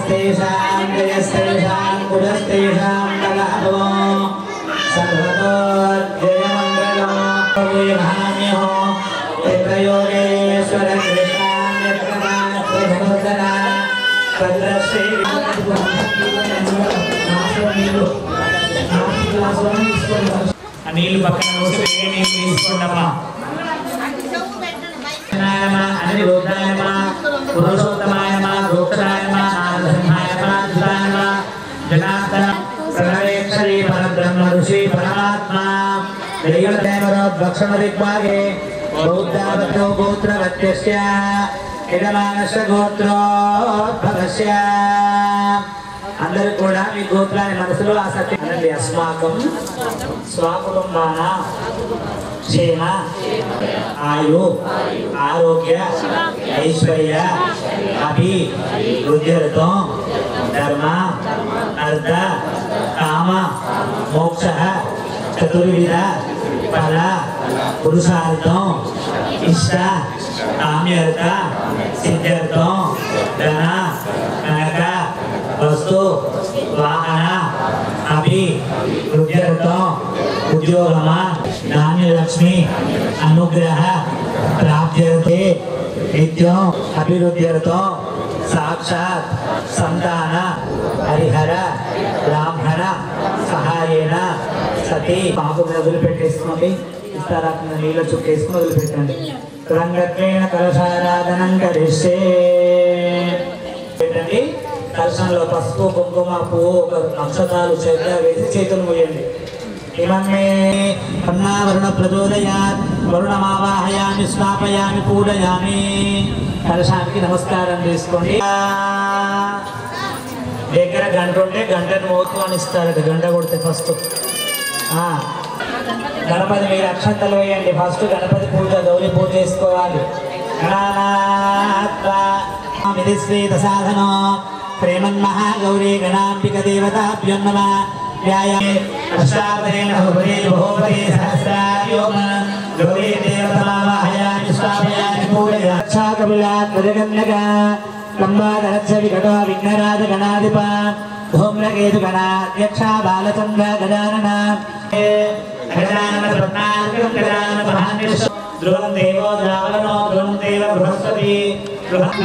स्वस्तेषां जयस्तेषां गुणस्तेषां नमो सर्वतो जयमङ्गलो महाम्यो योगेश्वर నీళ్ళు పక్కన పోసి నీళ్ళు తీసుకోండమ్మా. అనిరుద్ధాయమ పురుషోత్తమాయమ గోక్షాయమ నారసింహాయమ దురాయమ జనార్దన ప్రణవేక్షరీ పరబ్రహ్మ ఋషి పరమాత్మ దక్షిణ దిగ్భాగే బౌద్ధావతో గోత్రవత్యస్య ఇదమానస గోత్రోద్భవస్య. అందరూ కూడా మీ గోత్రాన్ని మనసులో ఆసక్తి అనండి. అస్మాకం స్వకుటుంబాన క్షేమ ఆయు ఆరోగ్య ఐశ్వర్య అభి వృద్ధిరతో ధర్మ అర్థ కామ మోక్ష చతుర్విధ ఫల పురుషార్థం ఇష్ట కామ్యర్థ సిద్ధ్యర్థం ధన కనక వస్తు వాహన అభి వృద్ధ్యర్థం ఉద్యోగమ ధాన్యలక్ష్మి అనుగ్రహ ప్రాప్త్యర్థే నిత్యం అభివృద్ధ్యర్థం సాక్షాత్ సంతాన హరిహర బ్రాహ్మణ సహాయేన సతీ. పాపం వదిలిపెట్టేసుకోండి. ఇస్తారాత్మ నీళ్ళ చుక్కేసుకుని వదిలిపెట్టండి. రంగత్వేన కలశారాధనం కరిష్యే. పెట్టండి. కలశంలో పసుపు కుంకుమ పువ్వు అక్షతాలు చేత వేసి చేతులు మూయండి. ఇమన్మే పన్నావరుణ ప్రచోదయాత్ వరుణమావాహయామి స్నాపయామి పూజయామి. కలశానికి నమస్కారం చేసుకోండి. దగ్గర గంట ఉంటే గంటను మోతు అని ఇస్తారట. గంట కొడితే ఫస్ట్ గణపతి మీరు అక్షంతలు వేయండి. ఫస్ట్ గణపతి పూజ గౌరీ పూజ చేసుకోవాలి. శ్రీత సాధన ప్రేమన్మహాగౌరీ గణాంబిక దేవతాభ్యో నమః. వ్యాయామే అష్టావరేణ భవతి భవతి సహస్రాయోగ గౌరీ దేవతావాహయామి స్వామయామి పూజయామి. రక్షాకపిలాత్ ప్రజగమ్యక లంబాధరస్య వికటో విఘ్నరాజ గణాధిప ధూమ్రకేతు గణాధ్యక్ష బాలచంద్ర గజానన గజానన పద్మార్కం గజానన మహాన్విష ధ్రువం దేవో ద్రావణో ధ్రువం దేవ బృహస్పతి.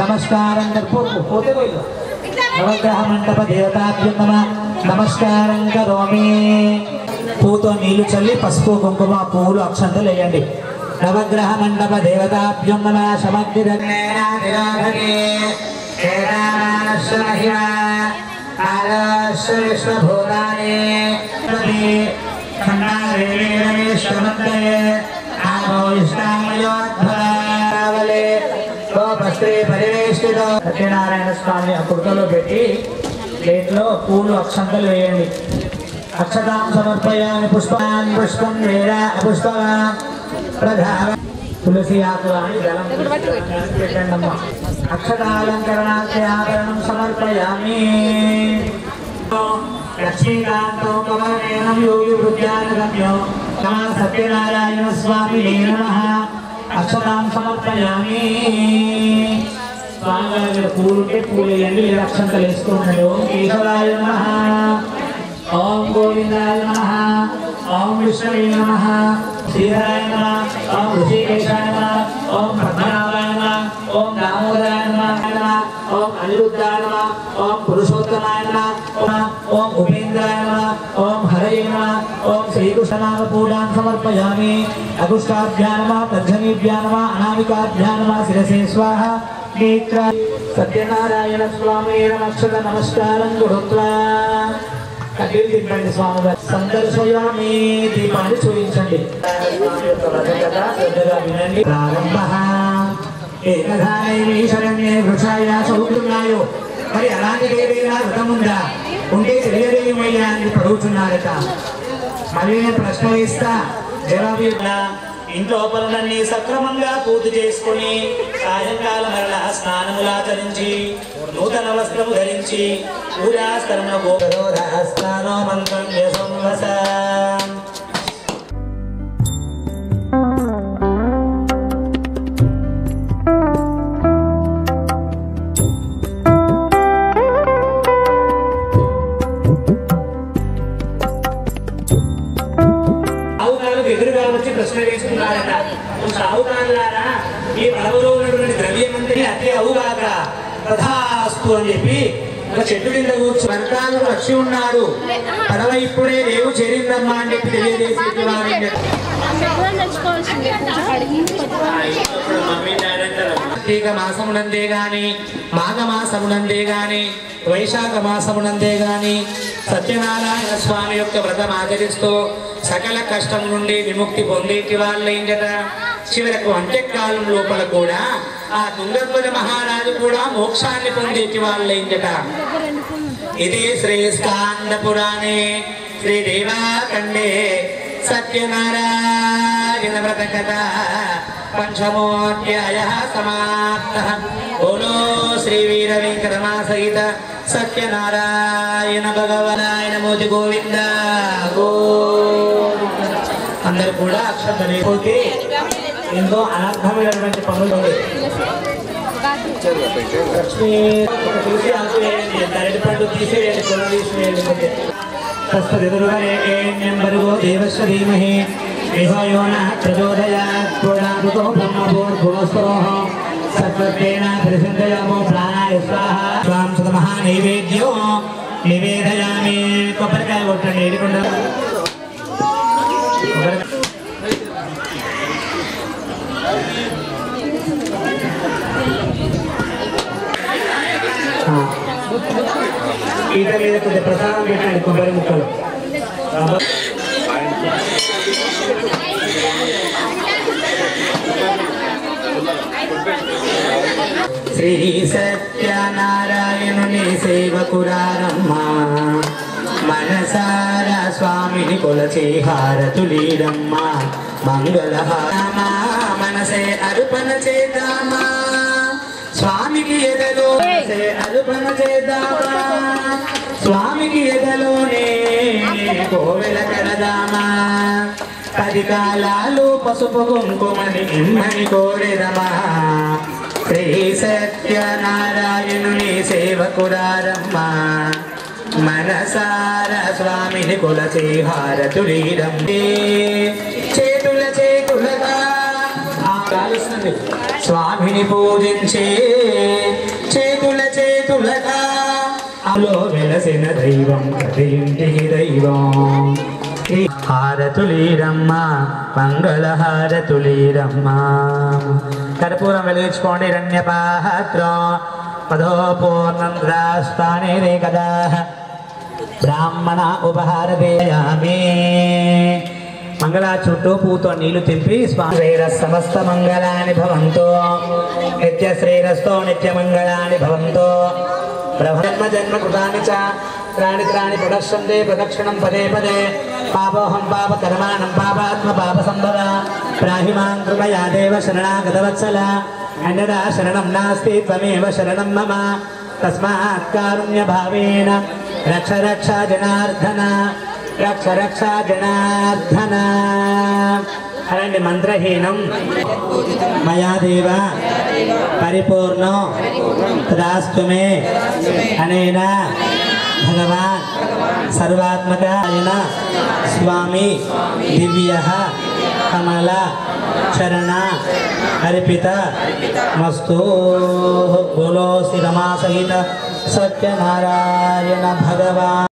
నమస్కారం పోతే పోయి నవగ్రహ మండప దేవతాభ్యో నమః. నమస్కారం కరోమి. పూతో నీళ్లు చల్లి పసుపు కుంకుమ పువ్వులు అక్షంతలు వేయండి. నవగ్రహ మండప దేవతాభ్యో నమః. సత్యనారాయణ స్వామి ఆ కుర్కలో పెట్టి ప్లేట్లో పూలు అక్షంతలు వేయండి. అక్షతాం సమర్పయామి పుష్పాన్ పుష్పం వేద పుష్పవాన్ ప్రధాన తులసి ఆకు అని జలం పెట్టండమ్మా. అక్షతాలంకరణాభరణం సమర్పయామి. లక్ష్మీకాంతో కమలేనం యోగి వృద్ధ్యానగమ్యో నమః సత్యనారాయణ స్వామి నమః. అక్షతాం సమర్పయామి. స్వామి గారి పూలుంటే పూలు వేయండి. లేదా అక్షంతలు వేసుకోండి. ఓం కేశవాయ నమః. ఓం గోవిందాయ నమః. ఓం విష్ణవే నమః. శ్రీధరాయ నమః. ఓం ఋషికేశాయ నమః. ఓం పద్మనాభాయ నమః. ఓం దామోదరాయ నమః. ఓం అనిరుద్ధాయ నమః. ఓం పురుషోత్తమాయ నమః. ఓం ఉపేంద్రాయ నమః. ఓం హరయే నమః. ఓం శ్రీకృష్ణనామ పూజాం సమర్పయామి. అగుష్టాభ్యా నమః. తర్జనీభ్యా నమః. అనామికాభ్యా నమః. శిరసే స్వాహ. నేత్ర సత్యనారాయణ స్వామి నమస్కృత నమస్కారం గురుత్వా కడ్డీలు తిప్పండి. స్వామి గారు సందర్శయామి. దీపాన్ని చూపించండి. శ్రద్ధగా వినండి. ప్రారంభ ఏకధానే శరణ్యే వృక్షాయ సౌకున్నాయో. మరి అలాంటి ఏదైనా వ్రతం ఉందా? ఉంటే తెలియదేమయ్యా అని పడుగుతున్నారట. మళ్ళీ నేను ప్రశ్న వేస్తా, జవాబు ఇంట్లో పనులన్నీ సక్రమంగా పూర్తి చేసుకుని సాయంకాలం మరలా స్నానములాచరించి నూతన వస్త్రము ధరించి పూజాస్థలమునకు స్నానో మంత్రం యశంవస. ప్రశ్న వేసుకున్నారట. సాహుకారులారా, మీ పడవలో ఉన్నటువంటి ద్రవ్యమంతా అదే అవుగాక, తథాస్తు అని చెప్పి ఒక చెట్టు కింద కూర్చు వర్గాలు వచ్చి ఉన్నాడు. పడవ ఇప్పుడే రేవు చేరిందమ్మా అని చెప్పి తెలియజేసేది వారి కార్తీక మాసమునందే గాని, మాఘ మాసమునందే గాని, వైశాఖ మాసమునందే గాని సత్యనారాయణ స్వామి యొక్క వ్రతం ఆచరిస్తూ సకల కష్టం నుండి విముక్తి పొందేటి వాళ్ళేంజట. చివరకు అంత్యకాలం లోపల కూడా ఆ తుంగధ్వజ మహారాజు కూడా మోక్షాన్ని పొందేటి వాళ్ళేంజట. ఇది శ్రీ స్కాంద పురాణే శ్రీదేవాఖండే సత్యనారాయణ వ్రత కథ పంచమోధ్యాయ సమాప్త. బోలో శ్రీ వీర వెంకటరమణ సహిత సత్యనారాయణ భగవనాయన మోది గోవింద గోవింద. అందరూ కూడా అక్షరం లేకపోతే ఎంతో అనర్థమైనటువంటి పనులు లక్ష్మీ తులసి ఆకు వేయండి, అరటి పండు తీసేయండి, కొన తీసివేయండి. తస్సదిదుర్గరేణ్యంబర్గో దేవస్య ధీమహి ధియో యో నః ప్రచోదయాత్. పూర్ణామృతో బ్రహ్మభూర్భువస్వరోః సత్వత్వేన ప్రసిద్ధయామో ప్రాణాయ స్వాహా. స్వాం సుతమహా నైవేద్యో నివేదయామి. కొబ్బరికాయ కొట్టండి, ఏడికొండ ఈట మీద కొద్దిగా ప్రసాదం పెట్టండి, కొబ్బరి ముక్కలు. శ్రీ సత్యనారాయణుని సేవకురారమ్మా, మనసారా స్వామిని కొలచే హారతులీరమ్మా. మంగళహారమా మనసే అర్పణ చేద్దామా, స్వామికి ఎదలో అర్పణ చేద్దామా. స్వామికి ఎదలోనే కోవెల కడదామా. 10 కాలాలు పసుపు కుంకుమని ఇమ్మని కోరెదమా. శ్రీ సత్యనారాయణుని సేవకురారమ్మా, మనసార స్వామిని కొలచే హారతులీరమ్మే. చేతుల చేతులగా కాలుస్తుంది స్వామిని పూజించే, చేతుల చేతులగా అలో వెలసిన దైవం ప్రతి ఇంటికి దైవం. హారతులీరమ్మ, మంగళ హారతులీరమ్మ. కర్పూరం వెలిగించుకోండి. హిరణ్యపాత్రం పదో పూర్ణం ద్రాస్తానే కదా బ్రాహ్మణ ఉపహారదేయామి. మంగళ చుట్టూ పూతో నీళ్లు తింపి శ్రీర సమస్త మంగళాని భవంతో, నిత్య శ్రీరస్తో నిత్య మంగళాని భవంతో. బ్రహ్మ జన్మ కృతాని చ త్రాణి త్రాణి ప్రదర్శంతే ప్రదక్షిణం పదే పదే. పాపోహం పాప కర్మాణం పాపాత్మ పాప సంభవ. ప్రాహిమాం కృపయా దేవ శరణాగతవత్సల. అన్యదా శరణం నాస్తి త్వమేవ శరణం మమ. తస్మాత్ కారుణ్య భావేన రక్ష రక్ష జనార్దన, రక్ష రక్ష జనార్దన. అలాంటి మంత్రహీనం మయా దేవ పరిపూర్ణం తదాస్తుమే అనేన భగవాన్ సర్వాత్మక ఆయన స్వామి దివ్య కమల చరణ అర్పిత మస్తు. బోలో శ్రీ రమా సహిత సత్యనారాయణ భగవాన్.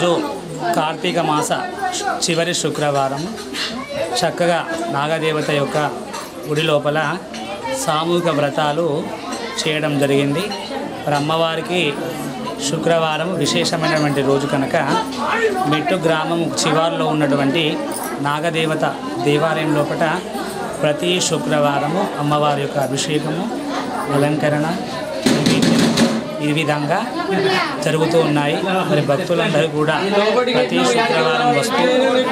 ఈరోజు కార్తీక మాస చివరి శుక్రవారం చక్కగా నాగదేవత యొక్క గుడి లోపల సామూహిక వ్రతాలు చేయడం జరిగింది. మరి అమ్మవారికి శుక్రవారం విశేషమైనటువంటి రోజు కనుక మెట్టు గ్రామం చివారులో ఉన్నటువంటి నాగదేవత దేవాలయం లోపల ప్రతి శుక్రవారము అమ్మవారి యొక్క అభిషేకము, అలంకరణ ఈ విధంగా జరుగుతూ ఉన్నాయి. మరి భక్తులందరూ కూడా ప్రతి శుక్రవారం వస్తూ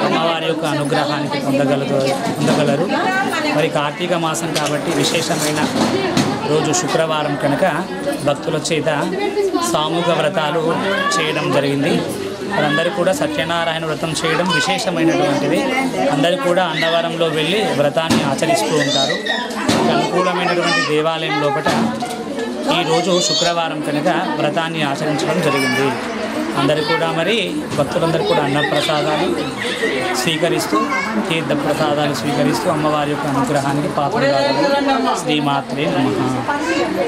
అమ్మవారి యొక్క అనుగ్రహానికి పొందగలరు. మరి కార్తీక మాసం కాబట్టి విశేషమైన రోజు శుక్రవారం కనుక భక్తుల చేత సామూహిక వ్రతాలు చేయడం జరిగింది. వారందరూ కూడా సత్యనారాయణ వ్రతం చేయడం విశేషమైనటువంటిది. అందరూ కూడా అన్నవరంలో వెళ్ళి వ్రతాన్ని ఆచరిస్తూ ఉంటారు. అనుకూలమైనటువంటి దేవాలయం లోపల ఈరోజు శుక్రవారం కనుక వ్రతాన్ని ఆచరించడం జరిగింది. అందరూ కూడా మరి భక్తులందరూ కూడా అన్నప్రసాదాలు స్వీకరిస్తూ తీర్థ ప్రసాదాలు స్వీకరిస్తూ అమ్మవారి యొక్క అనుగ్రహానికి పాత్రలు. శ్రీమాత్రే నమః.